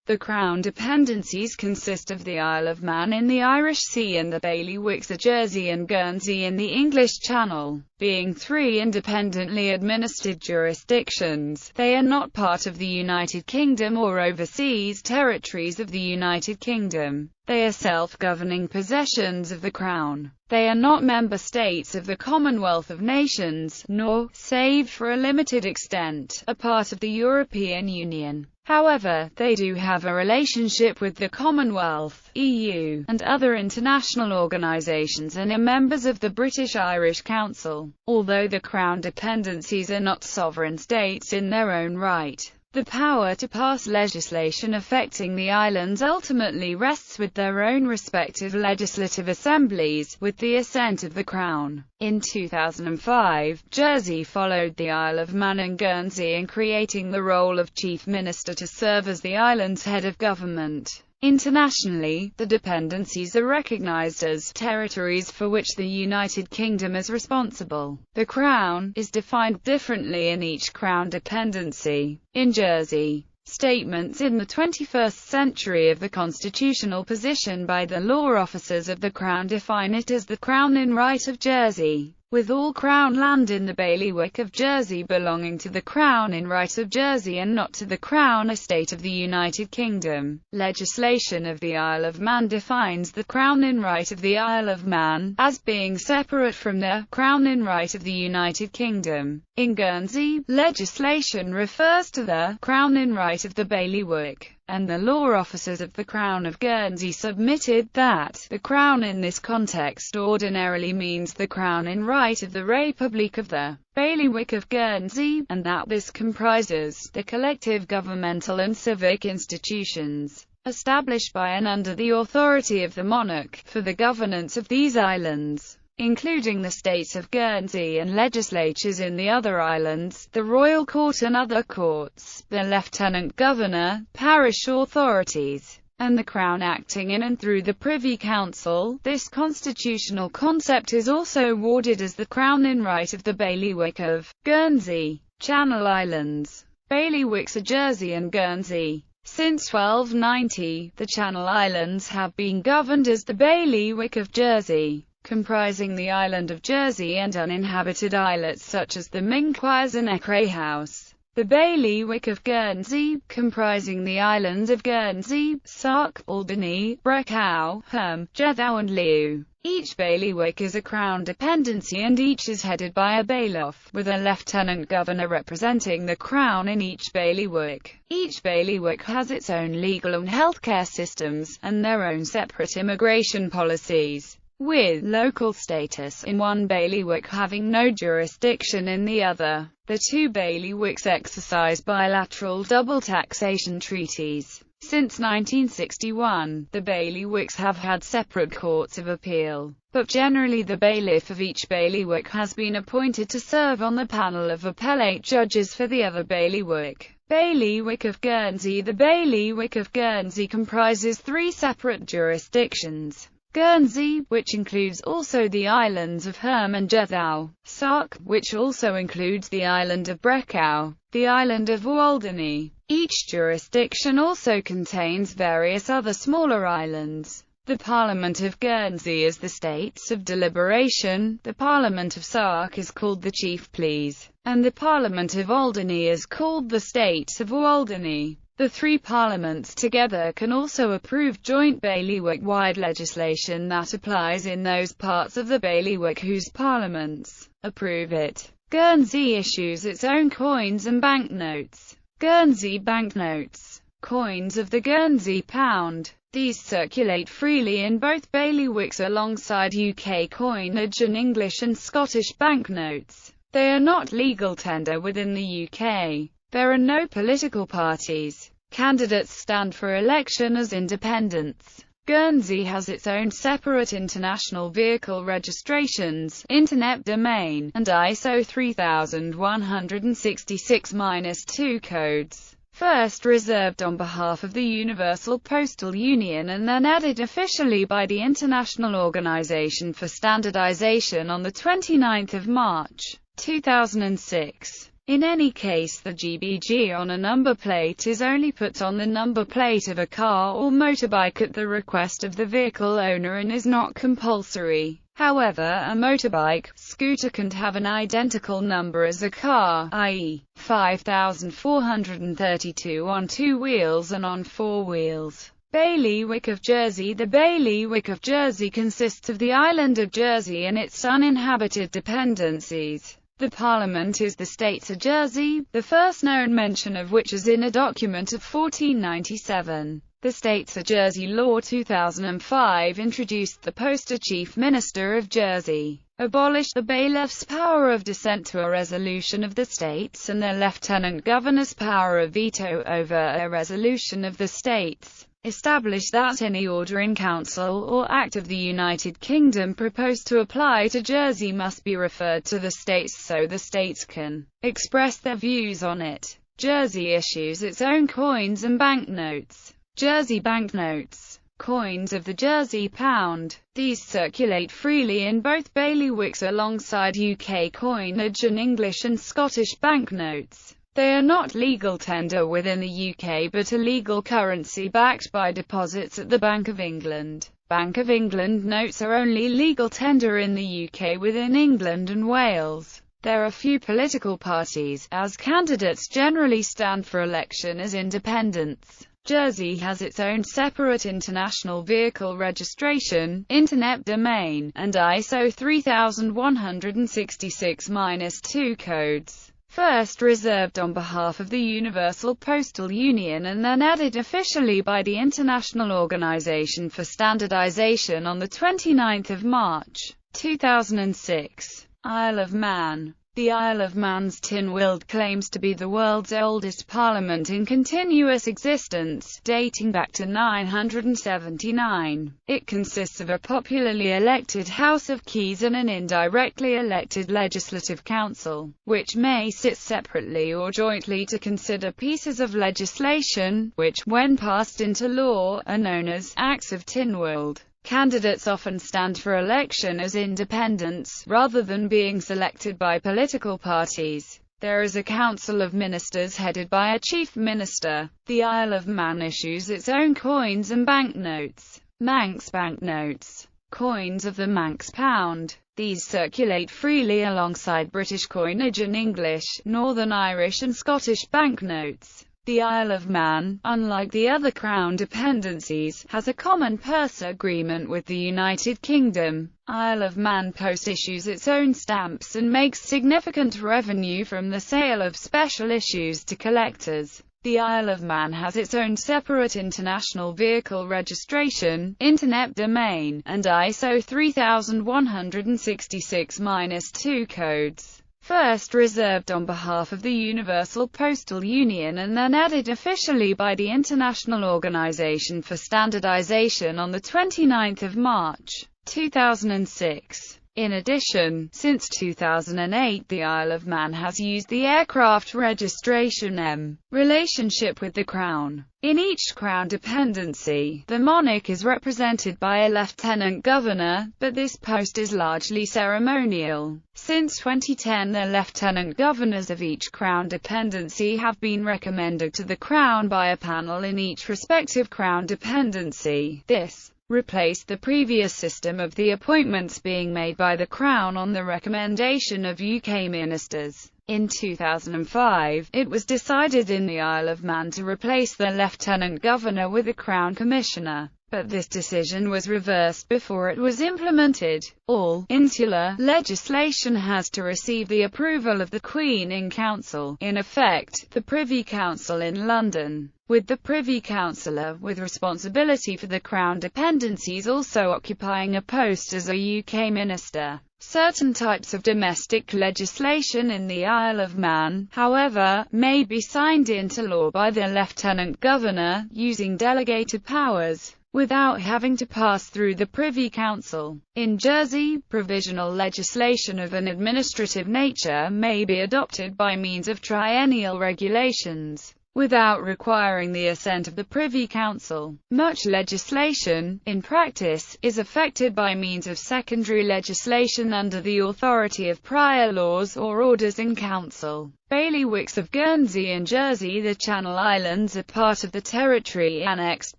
The Crown dependencies consist of the Isle of Man in the Irish Sea and the Bailiwicks of Jersey and Guernsey in the English Channel. Being three independently administered jurisdictions, they are not part of the United Kingdom or overseas territories of the United Kingdom. They are self-governing possessions of the Crown. They are not member states of the Commonwealth of Nations, nor, save for a limited extent, a part of the European Union. However, they do have a relationship with the Commonwealth, EU, and other international organisations and are members of the British-Irish Council. Although the Crown dependencies are not sovereign states in their own right, the power to pass legislation affecting the islands ultimately rests with their own respective legislative assemblies, with the assent of the Crown. In 2005, Jersey followed the Isle of Man and Guernsey in creating the role of Chief Minister to serve as the island's head of government. Internationally, the dependencies are recognized as territories for which the United Kingdom is responsible. The Crown is defined differently in each Crown dependency. In Jersey, statements in the 21st century of the constitutional position by the law officers of the Crown define it as the Crown in right of Jersey, with all Crown land in the Bailiwick of Jersey belonging to the Crown in right of Jersey and not to the Crown estate of the United Kingdom. Legislation of the Isle of Man defines the Crown in right of the Isle of Man as being separate from the Crown in right of the United Kingdom. In Guernsey, legislation refers to the Crown in right of the Bailiwick, and the law officers of the Crown of Guernsey submitted that the Crown in this context ordinarily means the Crown in right of the Republic of the Bailiwick of Guernsey, and that this comprises the collective governmental and civic institutions established by and under the authority of the monarch for the governance of these islands, including the states of Guernsey and legislatures in the other islands, the royal court and other courts, the lieutenant governor, parish authorities, and the Crown acting in and through the Privy Council. This constitutional concept is also awarded as the Crown in right of the Bailiwick of Guernsey, Channel Islands, Bailiwicks of Jersey and Guernsey. Since 1290, the Channel Islands have been governed as the Bailiwick of Jersey, comprising the island of Jersey and uninhabited islets such as the Minquires and Ecre House. The Bailiwick of Guernsey, comprising the islands of Guernsey, Sark, Alderney, Brecau, Herm, Jethou and Liu. Each bailiwick is a Crown dependency and each is headed by a bailiff, with a lieutenant governor representing the Crown in each bailiwick. Each bailiwick has its own legal and healthcare systems, and their own separate immigration policies, with local status in one bailiwick having no jurisdiction in the other. The two bailiwicks exercise bilateral double taxation treaties. Since 1961, the bailiwicks have had separate courts of appeal, but generally the bailiff of each bailiwick has been appointed to serve on the panel of appellate judges for the other bailiwick. Bailiwick of Guernsey. The Bailiwick of Guernsey comprises three separate jurisdictions: Guernsey, which includes also the islands of Herm and Jethou; Sark, which also includes the island of Brecau; the island of Alderney. Each jurisdiction also contains various other smaller islands. The Parliament of Guernsey is the States of Deliberation, the Parliament of Sark is called the Chief Pleas, and the Parliament of Alderney is called the States of Alderney. The three parliaments together can also approve joint bailiwick-wide legislation that applies in those parts of the bailiwick whose parliaments approve it. Guernsey issues its own coins and banknotes. Guernsey banknotes, coins of the Guernsey pound. These circulate freely in both bailiwicks alongside UK coinage and English and Scottish banknotes. They are not legal tender within the UK. There are no political parties. Candidates stand for election as independents. Guernsey has its own separate international vehicle registrations, internet domain, and ISO 3166-2 codes. First reserved on behalf of the Universal Postal Union and then added officially by the International Organization for Standardization on 29 March 2006. In any case, the GBG on a number plate is only put on the number plate of a car or motorbike at the request of the vehicle owner and is not compulsory. However, a motorbike, scooter can have an identical number as a car, i.e., 5432 on 2 wheels and on 4 wheels. Bailiwick of Jersey. The Bailiwick of Jersey consists of the island of Jersey and its uninhabited dependencies. The Parliament is the States of Jersey, the first known mention of which is in a document of 1497. The States of Jersey Law 2005 introduced the post of Chief Minister of Jersey, abolished the bailiff's power of dissent to a resolution of the States and the Lieutenant Governor's power of veto over a resolution of the States, established that any order in council or act of the United Kingdom proposed to apply to Jersey must be referred to the States so the States can express their views on it. Jersey issues its own coins and banknotes. Jersey banknotes, coins of the Jersey pound. These circulate freely in both bailiwicks alongside UK coinage and English and Scottish banknotes. They are not legal tender within the UK but a legal currency backed by deposits at the Bank of England. Bank of England notes are only legal tender in the UK within England and Wales. There are few political parties, as candidates generally stand for election as independents. Jersey has its own separate international vehicle registration, internet domain, and ISO 3166-2 codes. First reserved on behalf of the Universal Postal Union and then added officially by the International Organization for Standardization on 29 March 2006. Isle of Man. The Isle of Man's Tin World claims to be the world's oldest parliament in continuous existence, dating back to 979. It consists of a popularly elected House of Keys and an indirectly elected Legislative Council, which may sit separately or jointly to consider pieces of legislation, which, when passed into law, are known as Acts of Tynwald. Candidates often stand for election as independents, rather than being selected by political parties. There is a Council of Ministers headed by a Chief Minister. The Isle of Man issues its own coins and banknotes. Manx banknotes. Coins of the Manx pound. These circulate freely alongside British coinage and English, Northern Irish and Scottish banknotes. The Isle of Man, unlike the other Crown dependencies, has a common purse agreement with the United Kingdom. Isle of Man Post issues its own stamps and makes significant revenue from the sale of special issues to collectors. The Isle of Man has its own separate international vehicle registration, internet domain, and ISO 3166-2 codes. First reserved on behalf of the Universal Postal Union and then added officially by the International Organization for Standardization on 29 March 2006. In addition, since 2008 the Isle of Man has used the aircraft registration M relationship with the Crown. In each Crown dependency, the monarch is represented by a Lieutenant Governor, but this post is largely ceremonial. Since 2010 the Lieutenant Governors of each Crown dependency have been recommended to the Crown by a panel in each respective Crown dependency. This replaced the previous system of the appointments being made by the Crown on the recommendation of UK ministers. In 2005, it was decided in the Isle of Man to replace the Lieutenant Governor with a Crown Commissioner, but this decision was reversed before it was implemented. All insular legislation has to receive the approval of the Queen in Council, in effect, the Privy Council in London, with the Privy Councillor with responsibility for the Crown dependencies also occupying a post as a UK minister. Certain types of domestic legislation in the Isle of Man, however, may be signed into law by the Lieutenant Governor, using delegated powers, without having to pass through the Privy Council. In Jersey, provisional legislation of an administrative nature may be adopted by means of triennial regulations. without requiring the assent of the Privy Council. Much legislation, in practice, is effected by means of secondary legislation under the authority of prior laws or orders in council. Bailiwicks of Guernsey and Jersey. The Channel Islands are part of the territory annexed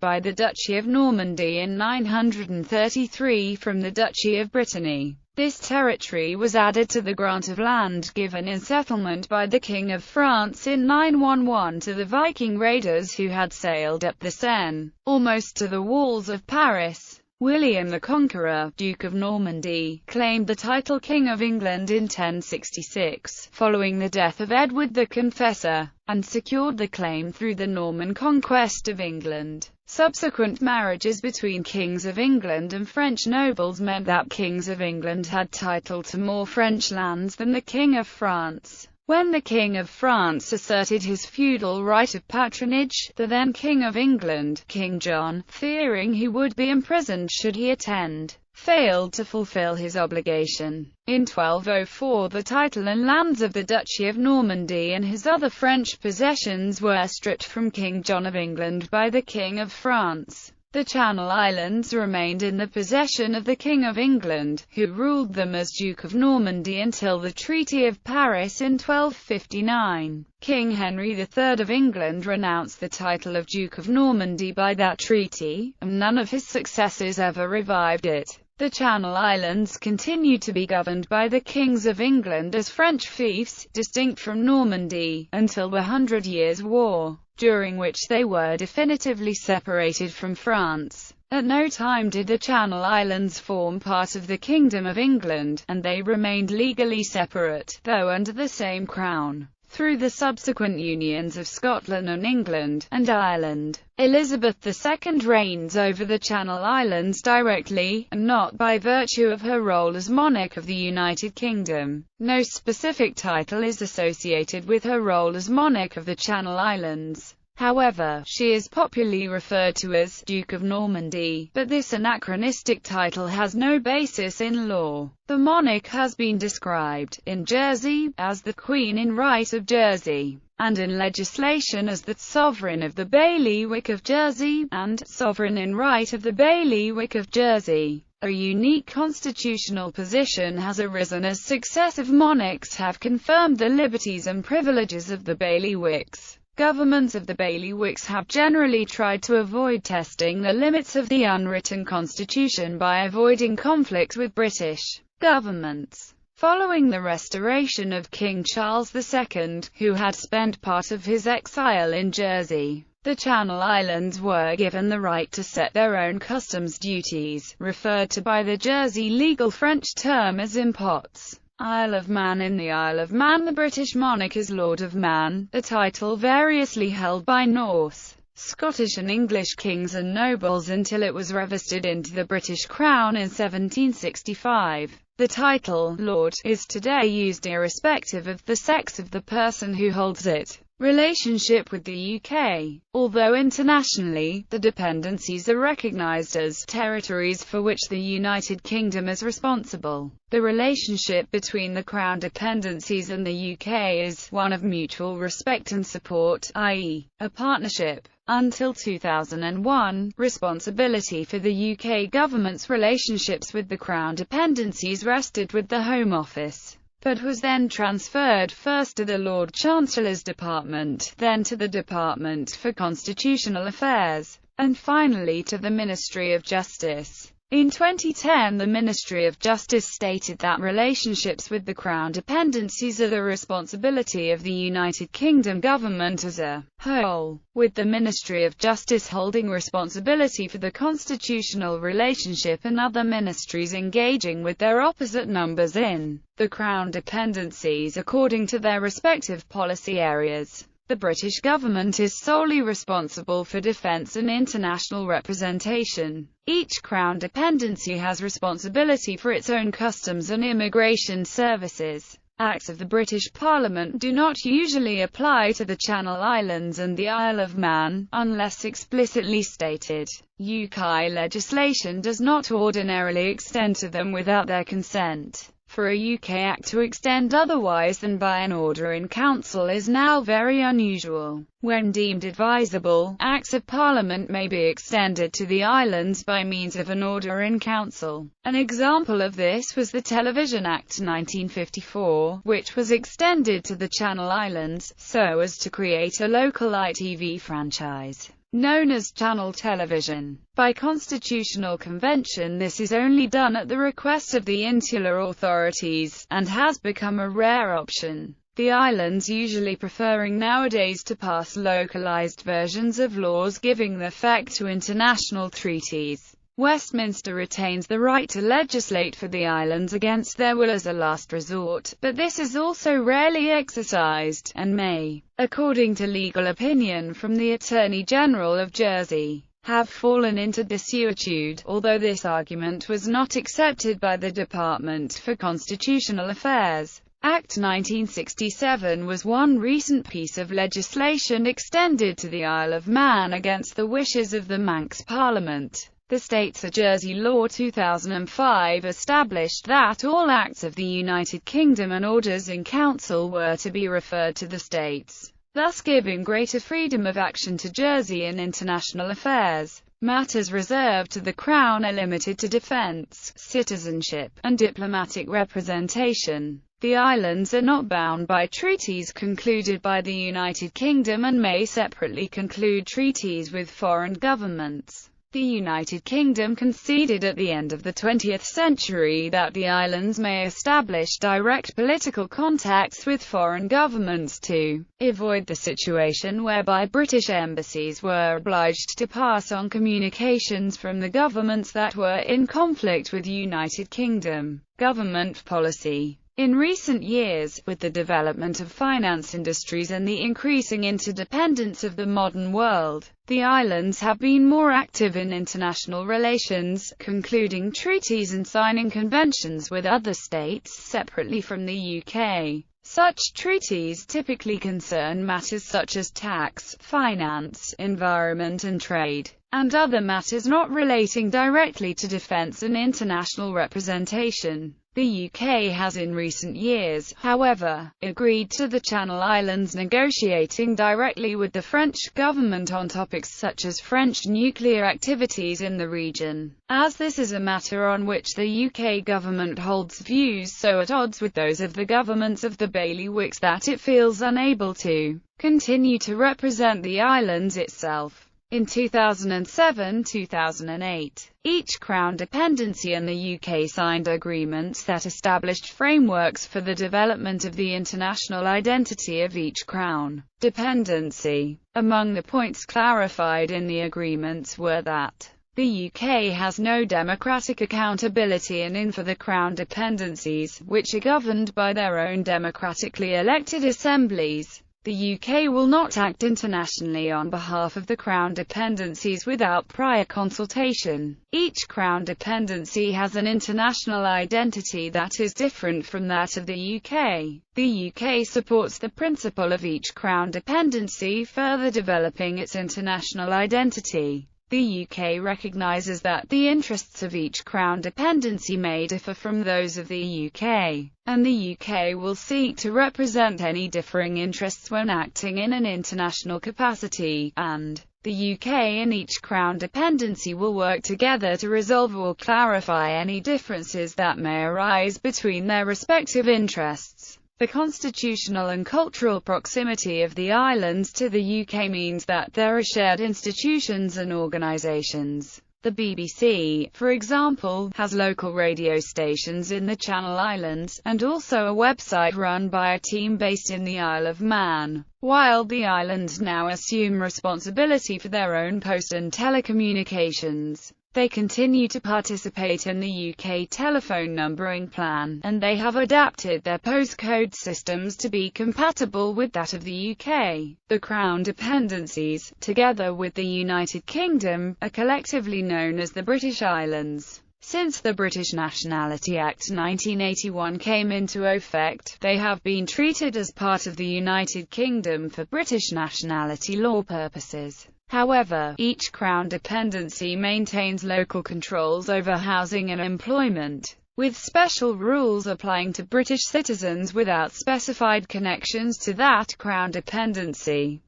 by the Duchy of Normandy in 933 from the Duchy of Brittany. This territory was added to the grant of land given in settlement by the King of France in 911 to the Viking raiders who had sailed up the Seine, almost to the walls of Paris. William the Conqueror, Duke of Normandy, claimed the title King of England in 1066, following the death of Edward the Confessor, and secured the claim through the Norman conquest of England. Subsequent marriages between kings of England and French nobles meant that kings of England had title to more French lands than the King of France. When the King of France asserted his feudal right of patronage, the then King of England, King John, fearing he would be imprisoned should he attend, failed to fulfill his obligation. In 1204 the title and lands of the Duchy of Normandy and his other French possessions were stripped from King John of England by the King of France. The Channel Islands remained in the possession of the King of England, who ruled them as Duke of Normandy until the Treaty of Paris in 1259. King Henry III of England renounced the title of Duke of Normandy by that treaty, and none of his successors ever revived it. The Channel Islands continued to be governed by the kings of England as French fiefs, distinct from Normandy, until the 100 Years' War, during which they were definitively separated from France. At no time did the Channel Islands form part of the Kingdom of England, and they remained legally separate, though under the same crown, through the subsequent unions of Scotland and England, and Ireland. Elizabeth II reigns over the Channel Islands directly, and not by virtue of her role as monarch of the United Kingdom. No specific title is associated with her role as monarch of the Channel Islands. However, she is popularly referred to as Duke of Normandy, but this anachronistic title has no basis in law. The monarch has been described, in Jersey, as the Queen in Right of Jersey, and in legislation as the Sovereign of the Bailiwick of Jersey, and Sovereign in Right of the Bailiwick of Jersey. A unique constitutional position has arisen as successive monarchs have confirmed the liberties and privileges of the bailiwicks. Governments of the bailiwicks have generally tried to avoid testing the limits of the unwritten constitution by avoiding conflict with British governments. Following the restoration of King Charles II, who had spent part of his exile in Jersey, the Channel Islands were given the right to set their own customs duties, referred to by the Jersey legal French term as impots. Isle of Man. In the Isle of Man, the British monarch is Lord of Man, a title variously held by Norse, Scottish and English kings and nobles until it was revested into the British Crown in 1765. The title, Lord, is today used irrespective of the sex of the person who holds it. Relationship with the UK. Although internationally, the dependencies are recognised as territories for which the United Kingdom is responsible, the relationship between the Crown dependencies and the UK is one of mutual respect and support, i.e., a partnership. Until 2001, responsibility for the UK government's relationships with the Crown dependencies rested with the Home Office, but was then transferred first to the Lord Chancellor's Department, then to the Department for Constitutional Affairs, and finally to the Ministry of Justice. In 2010, the Ministry of Justice stated that relationships with the Crown dependencies are the responsibility of the United Kingdom government as a whole, with the Ministry of Justice holding responsibility for the constitutional relationship and other ministries engaging with their opposite numbers in the Crown dependencies according to their respective policy areas. The British government is solely responsible for defence and international representation. Each Crown dependency has responsibility for its own customs and immigration services. Acts of the British Parliament do not usually apply to the Channel Islands and the Isle of Man, unless explicitly stated. UK legislation does not ordinarily extend to them without their consent. for a UK Act to extend otherwise than by an order in council is now very unusual. When deemed advisable, Acts of Parliament may be extended to the islands by means of an order in council. An example of this was the Television Act 1954, which was extended to the Channel Islands, so as to create a local ITV franchise known as Channel Television. By constitutional convention, this is only done at the request of the insular authorities, and has become a rare option. The islands usually preferring nowadays to pass localized versions of laws giving effect to international treaties. Westminster retains the right to legislate for the islands against their will as a last resort, but this is also rarely exercised, and may, according to legal opinion from the Attorney General of Jersey, have fallen into desuetude, although this argument was not accepted by the Department for Constitutional Affairs. Act 1967 was one recent piece of legislation extended to the Isle of Man against the wishes of the Manx Parliament. The States of Jersey Law 2005 established that all acts of the United Kingdom and orders in council were to be referred to the states, thus giving greater freedom of action to Jersey in international affairs. Matters reserved to the Crown are limited to defence, citizenship, and diplomatic representation. The islands are not bound by treaties concluded by the United Kingdom and may separately conclude treaties with foreign governments. The United Kingdom conceded at the end of the 20th century that the islands may establish direct political contacts with foreign governments to avoid the situation whereby British embassies were obliged to pass on communications from the governments that were in conflict with United Kingdom government policy. In recent years, with the development of finance industries and the increasing interdependence of the modern world, the islands have been more active in international relations, concluding treaties and signing conventions with other states separately from the UK. Such treaties typically concern matters such as tax, finance, environment and trade, and other matters not relating directly to defence and international representation. The UK has in recent years, however, agreed to the Channel Islands negotiating directly with the French government on topics such as French nuclear activities in the region, as this is a matter on which the UK government holds views so at odds with those of the governments of the Bailiwicks that it feels unable to continue to represent the islands itself. In 2007-2008, each Crown dependency and the UK signed agreements that established frameworks for the development of the international identity of each Crown dependency. Among the points clarified in the agreements were that the UK has no democratic accountability in for the Crown dependencies, which are governed by their own democratically elected assemblies. The UK will not act internationally on behalf of the Crown dependencies without prior consultation. Each Crown dependency has an international identity that is different from that of the UK. The UK supports the principle of each Crown dependency further developing its international identity. The UK recognises that the interests of each Crown dependency may differ from those of the UK, and the UK will seek to represent any differing interests when acting in an international capacity, and the UK and each Crown dependency will work together to resolve or clarify any differences that may arise between their respective interests. The constitutional and cultural proximity of the islands to the UK means that there are shared institutions and organisations. The BBC, for example, has local radio stations in the Channel Islands, and also a website run by a team based in the Isle of Man. While the islands now assume responsibility for their own post and telecommunications, they continue to participate in the UK telephone numbering plan, and they have adapted their postcode systems to be compatible with that of the UK. The Crown dependencies, together with the United Kingdom, are collectively known as the British Islands. Since the British Nationality Act 1981 came into effect, they have been treated as part of the United Kingdom for British nationality law purposes. However, each Crown dependency maintains local controls over housing and employment. with special rules applying to British citizens without specified connections to that Crown dependency.